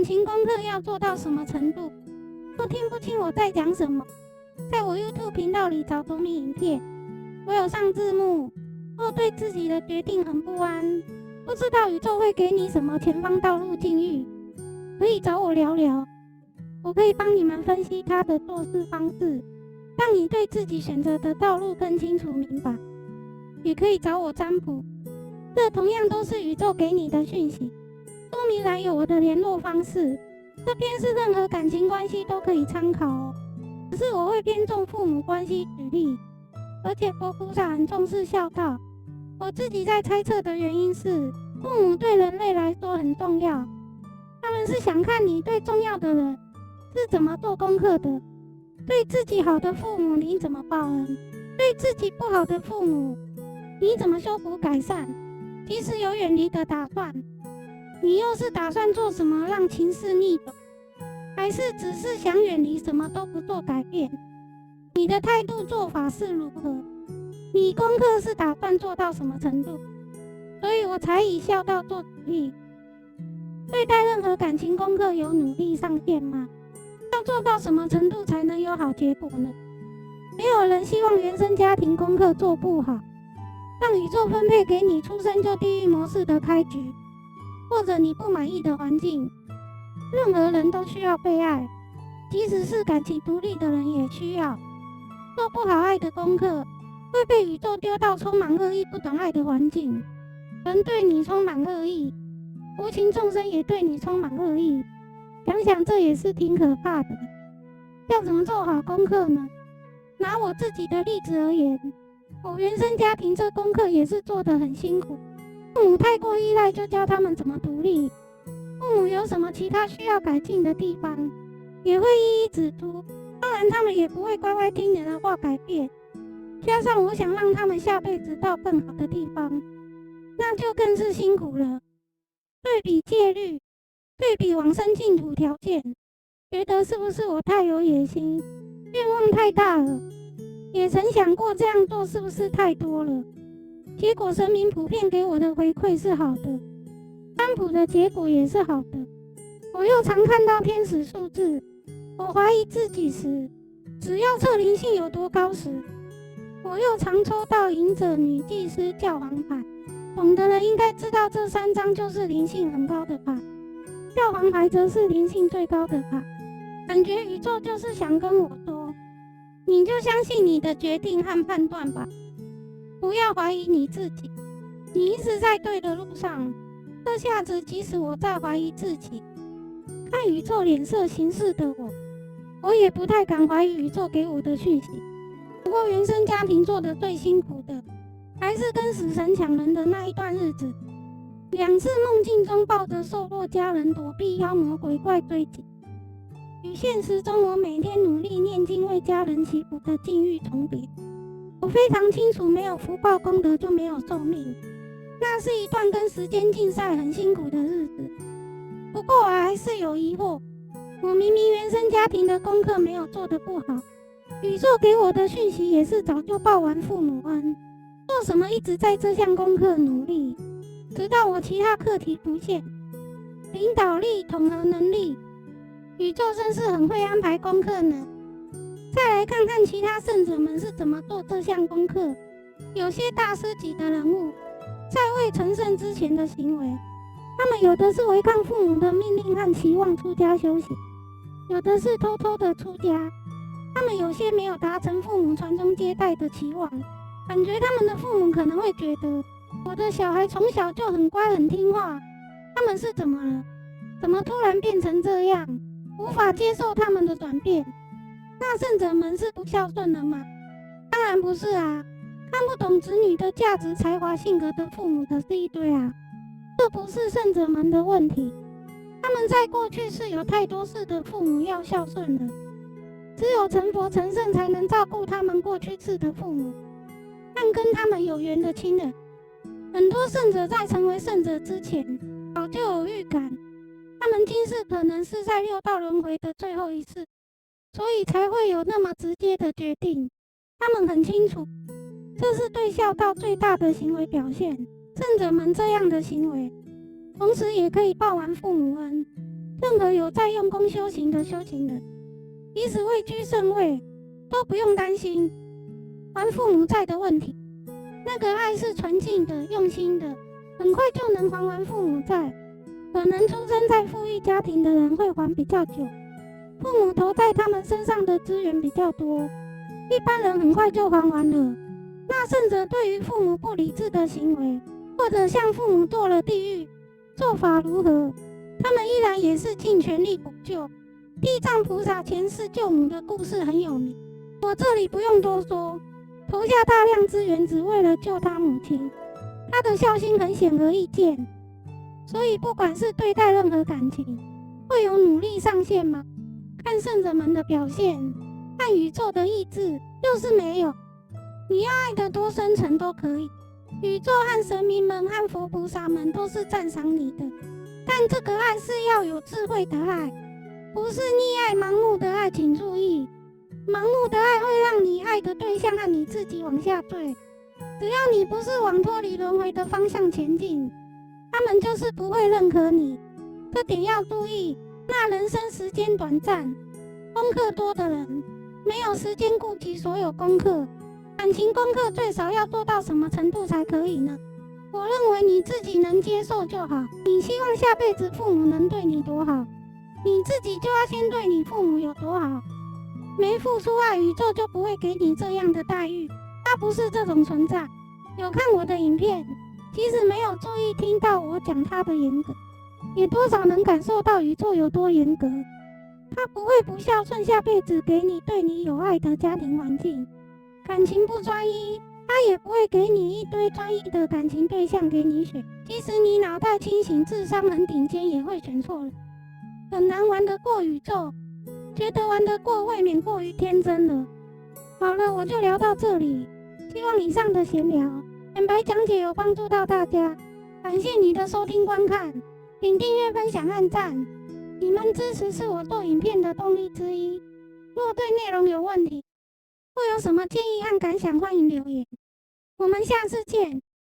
感情功课要做到什么程度？都听不清我在讲什么。在我 YouTube 频道里找读名影片，我有上字幕。若对自己的决定很不安，不知道宇宙会给你什么前方道路境遇，可以找我聊聊，我可以帮你们分析他的做事方式，让你对自己选择的道路更清楚明白。也可以找我占卜，这同样都是宇宙给你的讯息。说明栏有我的联络方式，这边是任何感情关系都可以参考哦。只是我会偏重父母关系举例，而且佛菩萨很重视孝道。我自己在猜测的原因是，父母对人类来说很重要，他们是想看你对重要的人是怎么做功课的。对自己好的父母你怎么报恩，对自己不好的父母你怎么修补改善。即使有远离的打算，你又是打算做什么让情势逆转，还是只是想远离什么都不做改变？你的态度做法是如何？你功课是打算做到什么程度？所以我才以孝道做举例。对待任何感情功课有努力上限吗？要做到什么程度才能有好结果呢？没有人希望原生家庭功课做不好，让宇宙分配给你出生就地狱模式的开局，或者你不满意的环境。任何人都需要被爱，即使是感情独立的人也需要。做不好爱的功课，会被宇宙丢到充满恶意不懂爱的环境。人对你充满恶意，无情众生也对你充满恶意。想想这也是挺可怕的。要怎么做好功课呢？拿我自己的例子而言，我原生家庭这功课也是做得很辛苦。父母太过依赖，就教他们怎么独立。父母有什么其他需要改进的地方，也会一一指出。当然他们也不会乖乖听你的话改变。加上我想让他们下辈子到更好的地方，那就更是辛苦了。对比戒律，对比往生净土条件，觉得是不是我太有野心，愿望太大了？也曾想过这样做是不是太多了？结果神明普遍给我的回馈是好的，占卜的结果也是好的。我又常看到天使数字，我怀疑自己时，只要测灵性有多高时，我又常抽到隐者、女祭司、教皇牌。懂的人应该知道，这3张就是灵性很高的牌，教皇牌则是灵性最高的牌。感觉宇宙就是想跟我说，你就相信你的决定和判断吧，不要怀疑你自己，你一直在对的路上。这下子即使我在怀疑自己，看宇宙脸色行事的我也不太敢怀疑宇宙给我的讯息。不过原生家庭做的最辛苦的，还是跟死神抢人的那一段日子。2次梦境中抱着瘦弱家人躲避妖魔鬼怪追击，与现实中我每天努力念经为家人祈福的境遇重叠。我非常清楚，没有福报功德就没有寿命，那是一段跟时间竞赛很辛苦的日子。不过我还是有疑惑，我明明原生家庭的功课没有做得不好，宇宙给我的讯息也是早就报完父母恩，做什么一直在这项功课努力，直到我其他课题出现，领导力、统合能力，宇宙真是很会安排功课呢。再来看看其他圣者们是怎么做这项功课。有些大师级的人物，在未成圣之前的行为，他们有的是违抗父母的命令和期望出家修行，有的是偷偷的出家。他们有些没有达成父母传宗接代的期望，感觉他们的父母可能会觉得，我的小孩从小就很乖很听话，他们是怎么了？怎么突然变成这样？无法接受他们的转变。那圣者们是不孝顺了吗？当然不是啊，看不懂子女的价值、才华、性格的父母可是一堆啊。这不是圣者们的问题，他们在过去是有太多世的父母要孝顺的，只有成佛成圣才能照顾他们过去世的父母和跟他们有缘的亲人。很多圣者在成为圣者之前，早就有预感，他们今世可能是在6道轮回的最后一世，所以才会有那么直接的决定。他们很清楚，这是对孝道最大的行为表现。圣者们这样的行为，同时也可以报完父母恩，任何有在用功修行的修行人，即使位居圣位，都不用担心还父母债的问题。那个爱是纯净的、用心的，很快就能还完父母债。可能出生在富裕家庭的人会还比较久，父母投在他们身上的资源比较多，一般人很快就还完了。那甚者对于父母不理智的行为，或者向父母堕了地狱，做法如何，他们依然也是尽全力补救。地藏菩萨前世救母的故事很有名，我这里不用多说，投下大量资源只为了救他母亲，他的孝心很显而易见。所以不管是对待任何感情，会有努力上限吗？看圣者们的表现，看宇宙的意志，就是没有。你要爱得多深沉都可以，宇宙和神明们和佛菩萨们都是赞赏你的，但这个爱是要有智慧的爱，不是溺爱盲目的爱，请注意，盲目的爱会让你爱的对象和你自己往下坠。只要你不是往脱离轮回的方向前进，他们就是不会认可你，这点要注意。那人生时间短暂，功课多的人没有时间顾及所有功课。感情功课最少要做到什么程度才可以呢？我认为你自己能接受就好。你希望下辈子父母能对你多好，你自己就要先对你父母有多好。没付出爱，宇宙就不会给你这样的待遇，它不是这种存在。有看我的影片，即使没有注意听到我讲它的严格，也多少能感受到宇宙有多严格。它不会不孝顺，下辈子给你对你有爱的家庭环境。感情不专一，他也不会给你一堆专一的感情对象给你选。即使你脑袋清醒，智商很顶尖，也会选错了。很难玩得过宇宙，觉得玩得过未免过于天真了。好了，我就聊到这里。希望以上的闲聊简白讲解有帮助到大家。感谢你的收听观看，请订阅、分享、按赞。你们支持是我做影片的动力之一。若对内容有问题，或有什么建议和感想，欢迎留言。我们下次见。